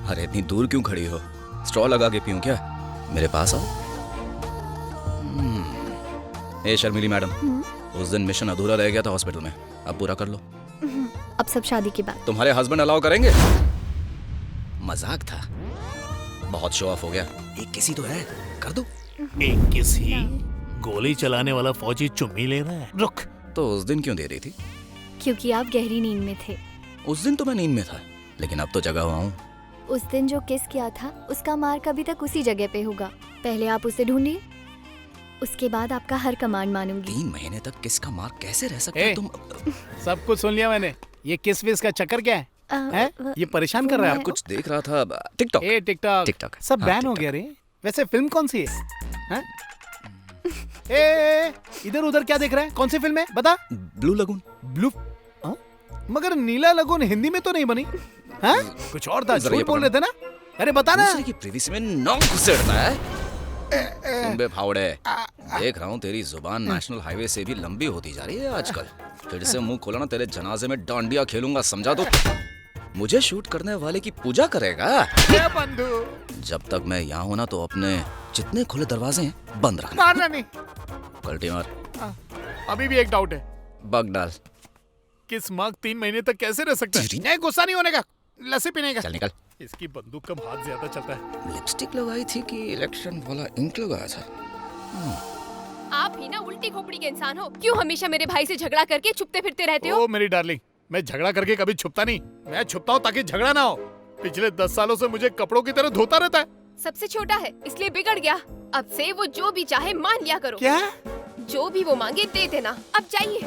अरे इतनी दूर क्यों खड़ी हो? स्ट्रॉ लगा के पीऊं क्या? मेरे पास आओ। ए शर्मिली मैडम, उस दिन मिशन अधूरा रह गया था हॉस्पिटल में, अब पूरा कर लो। अब सब शादी के बाद। तुम्हारे हस्बैंड अलाउ करेंगे? मजाक था, बहुत शो ऑफ हो गया। एक किसी तो है, कर दो। एक किसी? गोली चलाने वाला फौजी चुम्मी ले रहा है। रुक। तो उस दिन क्यों दे रही थी? क्योंकि आप गहरी नींद में थे। उस दिन तो मैं नींद में था, लेकिन अब तो जगा हुआ हूँ। उस दिन जो किस किया था उसका मार्क अभी तक उसी जगह पे होगा। पहले आप उसे ढूंढिए, उसके बाद आपका हर कमांड मानूंगी। 3 महीने तक किसका मार्क कैसे रह सकता है? तुम सब कुछ सुन लिया मैंने। ये किस विस का चक्कर क्या है? ये परेशान कर रहा है आपको? कुछ देख रहा था टिकटॉक। टिकटॉक सब बैन हो गया रे। वैसे फिल्म कौन सी है? इधर उधर क्या देख रहा है? कौन सी फिल्म है बता? Blue lagoon. ब्लू? मगर नीला लगून हिंदी में तो नहीं बनी। कुछ और था, झूठ बोल रहे थे ना। अरे बता ना। दूसरे की प्रिवेसी में नाक घुसेड़ना है? सुन बे फावड़े, देख रहा हूँ तेरी जुबान नेशनल हाईवे से भी लंबी होती जा रही है आजकल। फिर से मुंह खोला ना, तेरे जनाजे में डांडिया खेलूंगा, समझा दो। मुझे शूट करने वाले की पूजा करेगा? बंधु, जब तक मैं यहाँ हूँ ना, तो अपने जितने खुले दरवाजे हैं बंद रखना। मारना नहीं। पलटी मार। अभी भी एक डाउट है। बग डाल। किस मार्क 3 महीने तक कैसे रह सकता है? नहीं, गुस्सा नहीं होने का, लस्सी पीने का। चल निकल। इसकी बंदूक का हाथ ज्यादा चलता है। लिपस्टिक लगाई थी कि इलेक्शन वाला इंक लगाया था? आप ही ना उल्टी खोपड़ी के इंसान हो। क्यों हमेशा मेरे भाई से झगड़ा करके छुपते फिरते रहते हो? ओ मेरी डार्लिंग, मैं झगड़ा करके कभी छुपता नहीं। मैं छुपता हूँ ताकि झगड़ा ना हो। पिछले 10 सालों से मुझे कपड़ों की तरह धोता रहता है। सबसे छोटा है इसलिए बिगड़ गया। अब से वो जो भी चाहे मान लिया करो। क्या? जो भी वो मांगे दे देना। अब जाइए।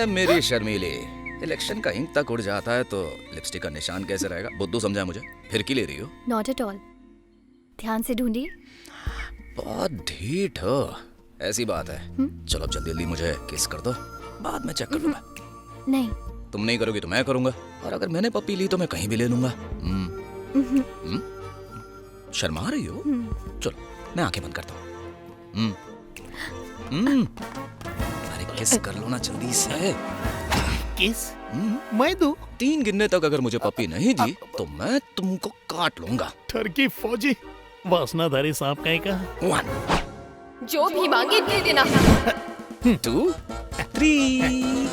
मेरी शर्मीली, इलेक्शन का इंक तक उड़ जाता है तो लिपस्टिक का निशान कैसे रहेगा? बुद्धू समझा मुझे? फिर की ले रही हो? Not at all. ध्यान से ढूंढिए। बहुत ढीठ हो। ऐसी बात है। चलो अब जल्दी मुझे किस कर दो, बाद में चेक कर लूंगा। नहीं। तुम नहीं करोगी तो मैं करूंगा, और अगर मैंने पप्पी ली तो मैं कहीं भी ले लूंगा। शर्मा रही हो? चलो मैं आंखें बंद करता हूँ। अरे किस कर लो ना जल्दी से। किस? मैं दूं? 3 गिनने तक अगर मुझे पप्पी नहीं दी तो मैं तुमको काट लूंगा। ठरकी फौजी, वासनाधारी सांप कहीं का। 1 जो भी मांगे दे देना। 2 3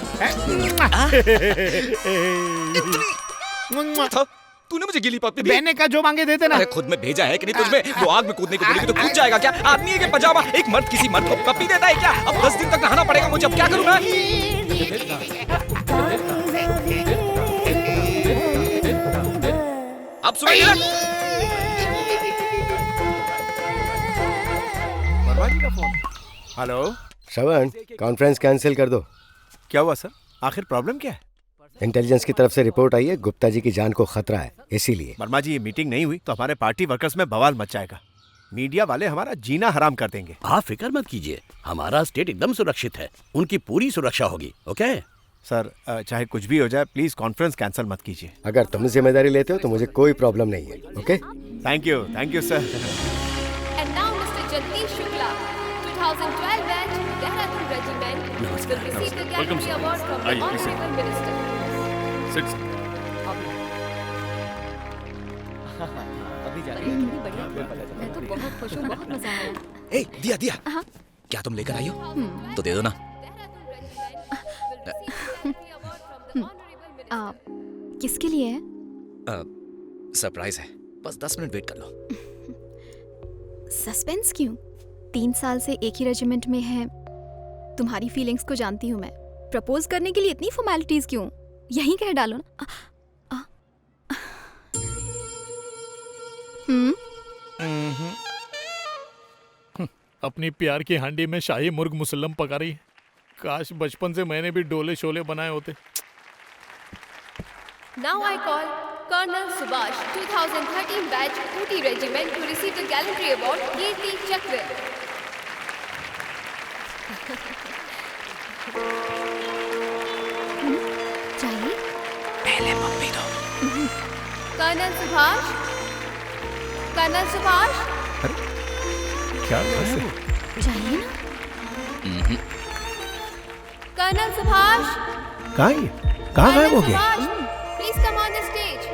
तूने मुझे गिली पप्पी दी? बहने का जो मांगे दे देना। अरे खुद में भेजा है कि नहीं तुझमें? वो आग में कूदने को बोलेगी तो कूद जाएगा क्या? आदमी है कि पजामा? एक मर्द किसी मर्द को पप्पी देता है क्या? अब 10 दिन तक नहाना पड़ेगा मुझे, अब क्या करूं मैं? अब सुनिए ना। बर्बादी का फोन। हेलो श्रवण, कॉन्फ्रेंस कैंसिल कर दो। क्या हुआ सर? आखिर प्रॉब्लम क्या है? इंटेलिजेंस की तरफ से रिपोर्ट आई है, गुप्ता जी की जान को खतरा है, इसीलिए। वर्मा जी, ये मीटिंग नहीं हुई तो हमारे पार्टी वर्कर्स में बवाल मच जाएगा। मीडिया वाले हमारा जीना हराम कर देंगे। आप फिक्र मत कीजिए, हमारा स्टेट एकदम सुरक्षित है। उनकी पूरी सुरक्षा होगी। ओके सर, चाहे कुछ भी हो जाए, प्लीज कॉन्फ्रेंस कैंसिल मत कीजिए। अगर तुम जिम्मेदारी लेते हो तो मुझे कोई प्रॉब्लम नहीं है। Okay, thank you sir. And now Mr. Jagdish Shukla, 2012 batch, Dehradun Regiment, will receive the Gallantry Award from the Honorable Minister. मैं तो बहुत खुश हूँ, बहुत मजा आया। ए, दिया क्या तुम लेकर आई हो? तो दे दो ना। किसके लिए है? सरप्राइज है, बस 10 मिनट वेट कर लो। सस्पेंस क्यों? 3 साल से एक ही रेजिमेंट में है, तुम्हारी फीलिंग्स को जानती हूँ मैं। प्रपोज करने के लिए इतनी फॉर्मेलिटीज क्यों? यहीं कह डालो ना। अपनी प्यार की हांडी में शाही मुर्ग मुसल्लम पका रही है। काश बचपन से मैंने भी डोले शोले बनाए होते। Now I call Colonel Subhash, 2013 batch, Ooty Regiment, to receive the Gallantry Award, Kirti Chakra. चाहिए? पहले पप्पी दो। Colonel Subhash, Colonel Subhash. क्या चाहिए ना? Colonel Subhash, कहाँ है ये? कहाँ गायब हो गया? Please come on the stage.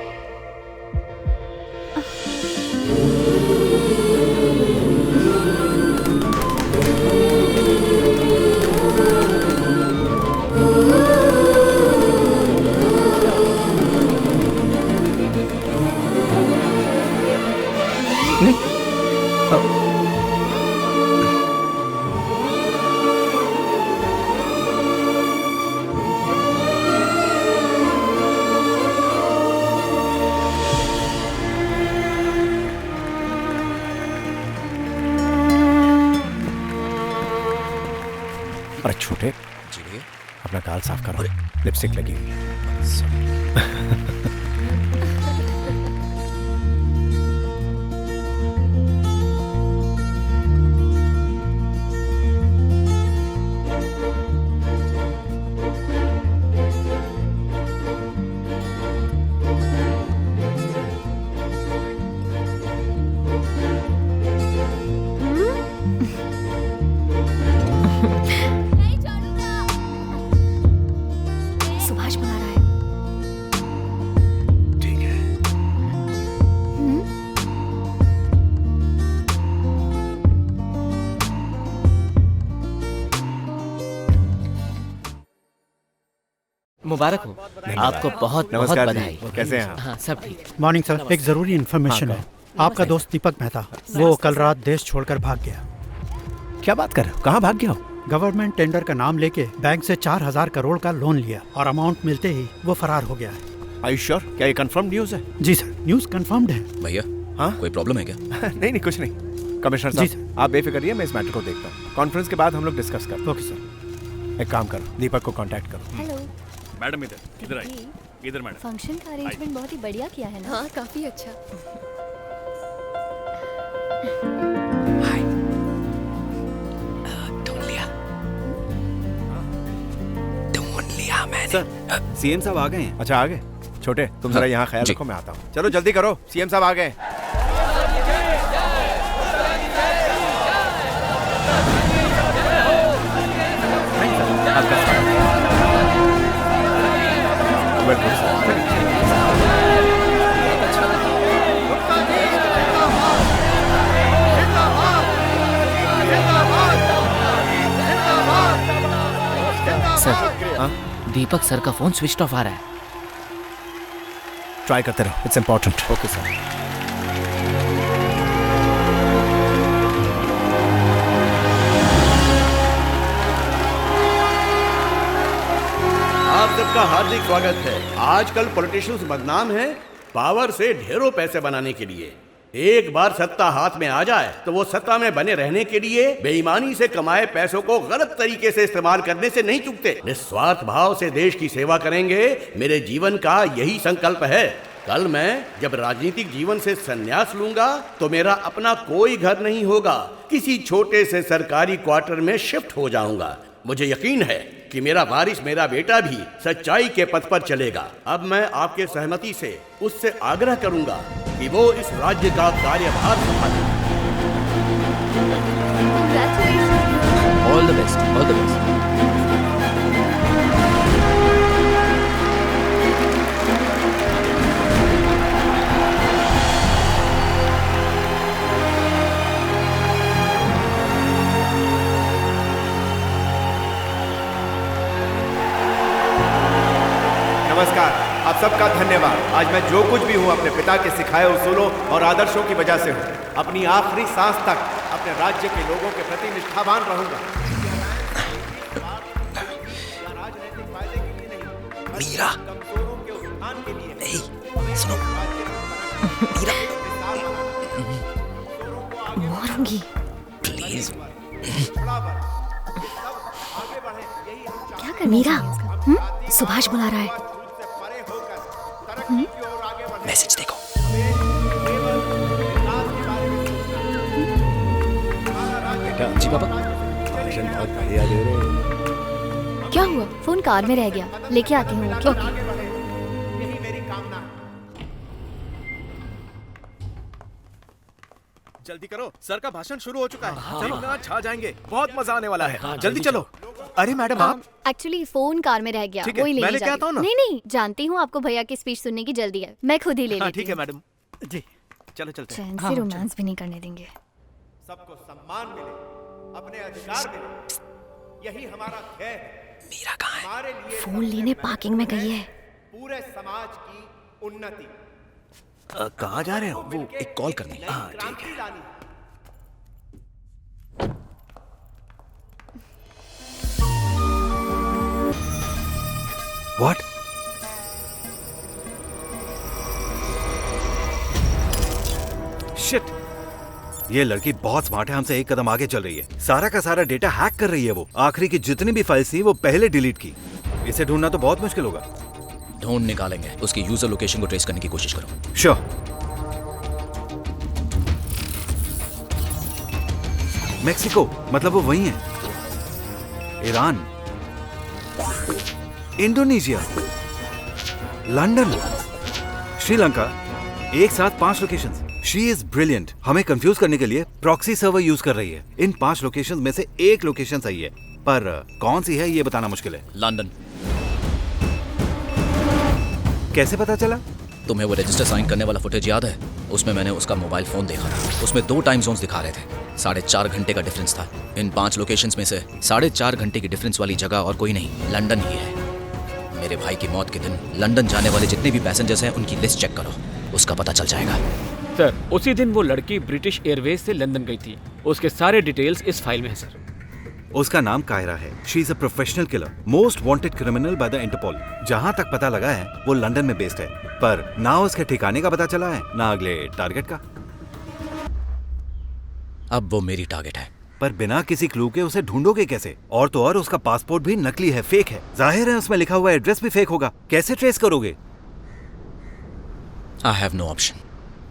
अरे छोटे, जी अपना गाल साफ करो, लिपस्टिक लगी हुई है। नहीं छोड़ूंगा। सुभाष बुला रहा है। ठीक है। मुबारक हो। आपको बहुत बहुत नमस्कार जी। बधाई। कैसे हैं आप? हाँ सब ठीक। मॉर्निंग सर, एक जरूरी इन्फॉर्मेशन है। आपका दोस्त दीपक मेहता, वो कल रात देश छोड़कर भाग गया। क्या बात कर रहे हो? कहाँ भाग गया हो? गवर्नमेंट टेंडर का नाम लेके बैंक से 4,000 करोड़ का लोन लिया और अमाउंट मिलते ही वो फरार हो गया है। Are you sure? क्या ये कंफर्म न्यूज़ है? जी सर, न्यूज़ कंफर्म्ड है। भैया हाँ? कोई प्रॉब्लम है क्या? नहीं नहीं, कुछ नहीं। कमिश्नर जी साहब, आप बेफिक्र रहिए, मैं इस मैटर को देखता हूँ। कॉन्फ्रेंस के बाद हम लोग डिस्कस करते ओके सर। हैं। एक काम करो, दीपक को कांटेक्ट करो। हेलो मैडम इधर आइए। इधर मैडम। फंक्शन का अरेंजमेंट बहुत ही बढ़िया किया है ना। हाँ काफी अच्छा। सर, सीएम साहब आ गए हैं। अच्छा आ गए? छोटे, तुम जरा यहाँ ख्याल जी। रखो, मैं आता हूँ। चलो जल्दी करो, सीएम साहब आ गए। Welcome sir. सर, हाँ? दीपक सर का फोन स्विच ऑफ आ रहा है। ट्राई करते रहो, इट्स इम्पोर्टेंट। Okay sir. आप सबका हार्दिक स्वागत है। आजकल पॉलिटिशियंस बदनाम हैं पावर से ढेरों पैसे बनाने के लिए। एक बार सत्ता हाथ में आ जाए तो वो सत्ता में बने रहने के लिए बेईमानी से कमाए पैसों को गलत तरीके से इस्तेमाल करने से नहीं चूकते। निस्वार्थ भाव से देश की सेवा करेंगे, मेरे जीवन का यही संकल्प है। कल मैं जब राजनीतिक जीवन से संन्यास लूंगा तो मेरा अपना कोई घर नहीं होगा, किसी छोटे से सरकारी क्वार्टर में शिफ्ट हो जाऊंगा। मुझे यकीन है कि मेरा वारिस, मेरा बेटा भी सच्चाई के पथ पर चलेगा। अब मैं आपके सहमति से उससे आग्रह करूंगा कि वो इस राज्य का कार्यभार संभाले। All the best, all the best. नमस्कार, आप सबका धन्यवाद। आज मैं जो कुछ भी हूँ अपने पिता के सिखाए उसूलों और आदर्शों की वजह से हूँ। अपनी आखिरी सांस तक अपने राज्य के लोगों के प्रति निष्ठावान रहूंगा। मीरा, सुनो, मीरा, मारूंगी। प्लीज। क्या कर मीरा? सुभाष बुला रहा है। मैसेज देखो। बेटा जी पापा, भाषण बहुत बढ़िया दे रहे हो। क्या हुआ? फोन कार में रह गया, लेके आती हूँ। ओके। जल्दी करो, सर का भाषण शुरू हो चुका है। सब ना छा जाएंगे, बहुत मजा आने वाला है। जल्दी चलो। अरे मैडम आप एक्चुअली फोन कार में रह गया, ठीक है, वही मैं लेने लेके जा आता हूँ रही ना। नहीं नहीं, जानती हूँ आपको भैया की स्पीच सुनने की जल्दी है, मैं खुद ही ले हाँ लेती ठीक है हूँ। मैडम जी चलो चलते चैन हैं। से रोमांस भी नहीं करने देंगे। सबको सम्मान मिले, अपने अधिकार मिले, यही हमारा ध्येय है। मीरा कहाँ है? हमारे लिए फोन लेने पार्किंग में गई है। पूरे समाज की उन्नति। कहाँ जा रहे हो? वो एक कॉल करनी है। हाँ ठीक है। व्हाट? शिट! ये लड़की बहुत स्मार्ट है, हमसे एक कदम आगे चल रही है। सारा का सारा डेटा हैक कर रही है वो। आखिरी की जितनी भी फाइल्स थी वो पहले डिलीट की। इसे ढूंढना तो बहुत मुश्किल होगा। ढूंढ निकालेंगे। उसकी यूजर लोकेशन को ट्रेस करने की कोशिश करो। श्योर। मेक्सिको, मतलब वो वही है। ईरान, इंडोनेशिया, लंदन, श्रीलंका, एक साथ 5 लोकेशंस। She is brilliant. हमें कंफ्यूज करने के लिए प्रॉक्सी सर्वर यूज कर रही है। इन 5 लोकेशंस में से एक लोकेशन सही है, पर कौन सी है ये बताना मुश्किल है। लंदन। कैसे पता चला? तुम्हें वो रजिस्टर साइन करने वाला फुटेज याद है? उसमें मैंने उसका मोबाइल फोन देखा था। उसमें 2 टाइम जोन्स दिखा रहे थे। 4.5 घंटे का डिफरेंस था। इन 5 लोकेशंस में से 4.5 घंटे की डिफरेंस वाली जगह और कोई नहीं, लंदन ही है। मेरे भाई की मौत के दिन लंदन जाने वाले जितने भी पैसेंजर्स हैं उनकी लिस्ट चेक करो, उसका पता चल जाएगा। सर, उसी दिन वो लड़की ब्रिटिश एयरवेज से लंदन गई थी। उसके सारे डिटेल्स इस फाइल में है सर। उसका नाम कायरा है। She is a professional killer, most wanted criminal by the Interpol. जहां तक पता लगा है वो लंदन में बेस्ड है, पर ना उसके ठिकाने का पता चला है ना अगले टारगेट का। अब वो मेरी टारगेट है। पर बिना किसी क्लू के उसे ढूंढोगे कैसे? और तो और उसका पासपोर्ट भी नकली है, फेक है। जाहिर है उसमें लिखा हुआ एड्रेस भी फेक होगा। कैसे ट्रेस करोगे? I have no option.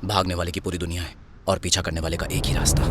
भागने वाले की पूरी दुनिया है और पीछा करने वाले का एक ही रास्ता।